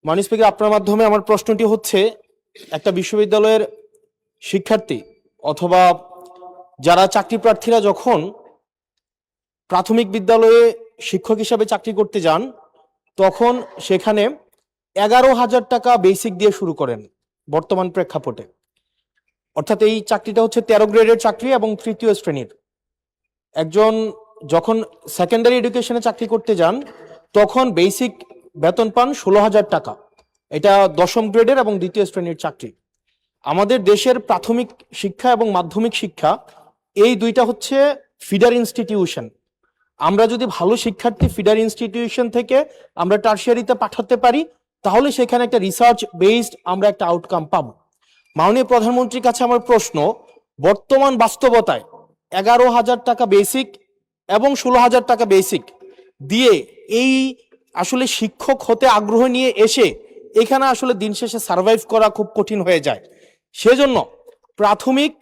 মাননীয় স্পিকার, আপনার মাধ্যমে আমার প্রশ্নটি হচ্ছে, একটা বিশ্ববিদ্যালয়ের শিক্ষার্থী অথবা যারা চাকরি প্রার্থীরা যখন প্রাথমিক বিদ্যালয়ে শিক্ষক হিসাবে চাকরি করতে যান, তখন সেখানে 11,000 টাকা বেসিক দিয়ে শুরু করেন বর্তমান প্রেক্ষাপটে। অর্থাৎ এই চাকরিটা হচ্ছে 13 গ্রেডের চাকরি এবং তৃতীয় শ্রেণীর। একজন যখন সেকেন্ডারি এডুকেশনে চাকরি করতে যান, তখন বেসিক বেতন পান 16,000 টাকা। এটা 10ম গ্রেডের এবং দ্বিতীয় শ্রেণীর চাকরি। আমাদের দেশের প্রাথমিক শিক্ষা এবং মাধ্যমিক শিক্ষা এই দুইটা হচ্ছে ফিডার ইনস্টিটিউশন। আমরা যদি ভালো শিক্ষার্থী ফিডার ইনস্টিটিউশন থেকে আমরা টারশিয়ারিতে পাঠাতে পারি, তাহলে সেখানে একটা রিসার্চ বেসড আমরা একটা আউটকাম পাবো। মাননীয় প্রধানমন্ত্রীর কাছে আমার প্রশ্ন, বর্তমান বাস্তবতায় 11,000 টাকা বেসিক এবং 16,000 টাকা বেসিক দিয়ে এই আসলে শিক্ষক হতে আগ্রহ নিয়ে এসে এখানে আসলে দিন শেষে সার্ভাইভ করা খুব কঠিন হয়ে যায়। সেজন্য প্রাথমিক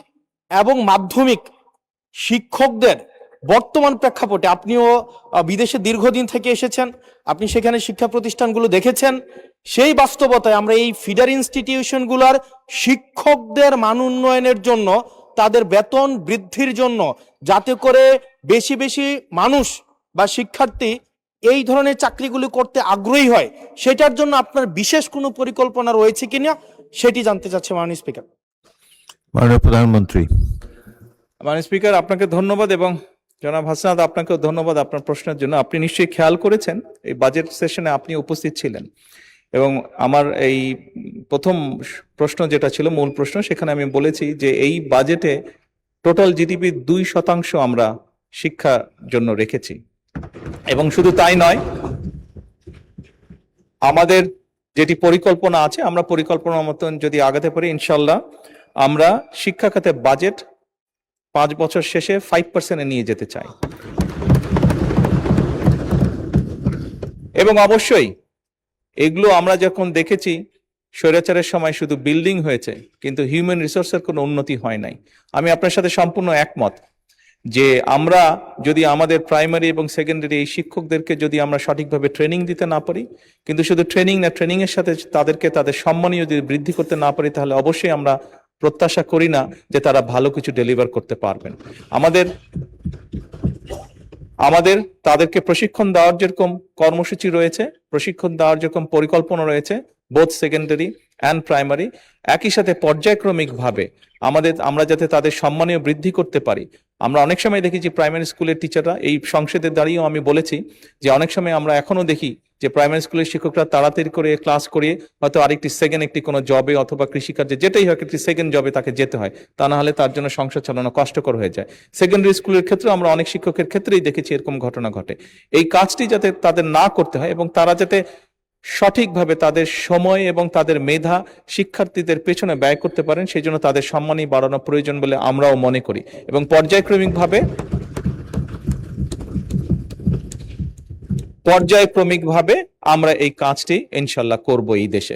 এবং মাধ্যমিক শিক্ষকদের বর্তমান প্রেক্ষাপটে, আপনিও বিদেশে দীর্ঘদিন থেকে এসেছেন, আপনি সেখানে শিক্ষা প্রতিষ্ঠানগুলো দেখেছেন, সেই বাস্তবতায় আমরা এই ফিডার ইনস্টিটিউশনগুলোর শিক্ষকদের মান উন্নয়নের জন্য, তাদের বেতন বৃদ্ধির জন্য, যাতে করে বেশি বেশি মানুষ বা শিক্ষার্থী এই ধরনের চাকরিগুলি করতে আগ্রহী হয়, সেটার জন্য আপনার বিশেষ কোনো পরিকল্পনা রয়েছে কিনা সেটি জানতে চাচ্ছি মাননীয় স্পিকার। মাননীয় প্রধানমন্ত্রী। মাননীয় স্পিকার, আপনাকে ধন্যবাদ এবং জনাব হাসনাত আপনাকেও ধন্যবাদ আপনার প্রশ্নের জন্য। আপনি নিশ্চয়ই খেয়াল করেছেন এই বাজেট সেশনে আপনি উপস্থিত ছিলেন এবং আমার এই প্রথম প্রশ্ন যেটা ছিল মূল প্রশ্ন, সেখানে আমি বলেছি যে এই বাজেটে টোটাল জিডিপি 2% আমরা শিক্ষার জন্য রেখেছি। এবং শুধু তাই নয়, আমাদের যেটি পরিকল্পনা আছে, আমরা পরিকল্পনা মতন যদি আগাতে পারি, ইনশাল্লাহ আমরা শিক্ষা খাতে বাজেট 5 বছর শেষে 5% নিয়ে যেতে চাই। এবং অবশ্যই এগুলো আমরা যখন দেখেছি, স্বৈরাচারের সময় শুধু বিল্ডিং হয়েছে কিন্তু হিউম্যান রিসোর্সের কোনো উন্নতি হয় নাই। আমি আপনার সাথে সম্পূর্ণ একমত যে আমরা যদি আমাদের প্রাইমারি এবং সেকেন্ডারি এই শিক্ষকদেরকে যদি আমরা সঠিকভাবে ট্রেনিং দিতে না পারি, কিন্তু শুধু ট্রেনিং না, ট্রেনিং এর সাথে তাদেরকে তাদের সম্মানীয় যদি বৃদ্ধি করতে না পারি, তাহলে অবশ্যই আমরা প্রত্যাশা করি না যে তারা ভালো কিছু ডেলিভার করতে পারবেন। আমাদের তাদেরকে প্রশিক্ষণ দেওয়ার যেরকম কর্মসূচি রয়েছে, প্রশিক্ষণ দেওয়ার যেরকম পরিকল্পনা রয়েছে, বোথ সেকেন্ডারি অ্যান্ড প্রাইমারি, একই সাথে পর্যায়ক্রমিকভাবে আমরা যাতে তাদের সম্মানীয় বৃদ্ধি করতে পারি। আমরা অনেক সময় দেখি যে প্রাইমারি স্কুলের টিচাররা, এই সংসদে দাঁড়িয়েও আমি বলেছি যে অনেক সময় আমরা এখনো দেখি যে প্রাইমারি স্কুলের শিক্ষকরা তাড়াতাড়ি করে ক্লাস করিয়ে হয়তো আরেকটি সেকেন্ড একটি কোনো জবে অথবা কৃষিকার্যে যেটাই হোক একটি সেকেন্ড জবে তাকে যেতে হয়, তা না হলে তার জন্য সংসার চালানো কষ্টকর হয়ে যায়। সেকেন্ডারি স্কুলের ক্ষেত্রে আমরা অনেক শিক্ষকের ক্ষেত্রেই দেখেছি এরকম ঘটনা ঘটে। এই কাজটি যাতে তাদের না করতে হয় এবং তারা যাতে সঠিকভাবে তাদের সময় এবং তাদের মেধা শিক্ষার্থীদের পেছনে ব্যয় করতে পারেন, সেই জন্য তাদের সম্মানই বাড়ানো প্রয়োজন বলে আমরাও মনে করি এবং পর্যায়ক্রমিকভাবে আমরা এই কাজটি ইনশাল্লাহ করব এই দেশে।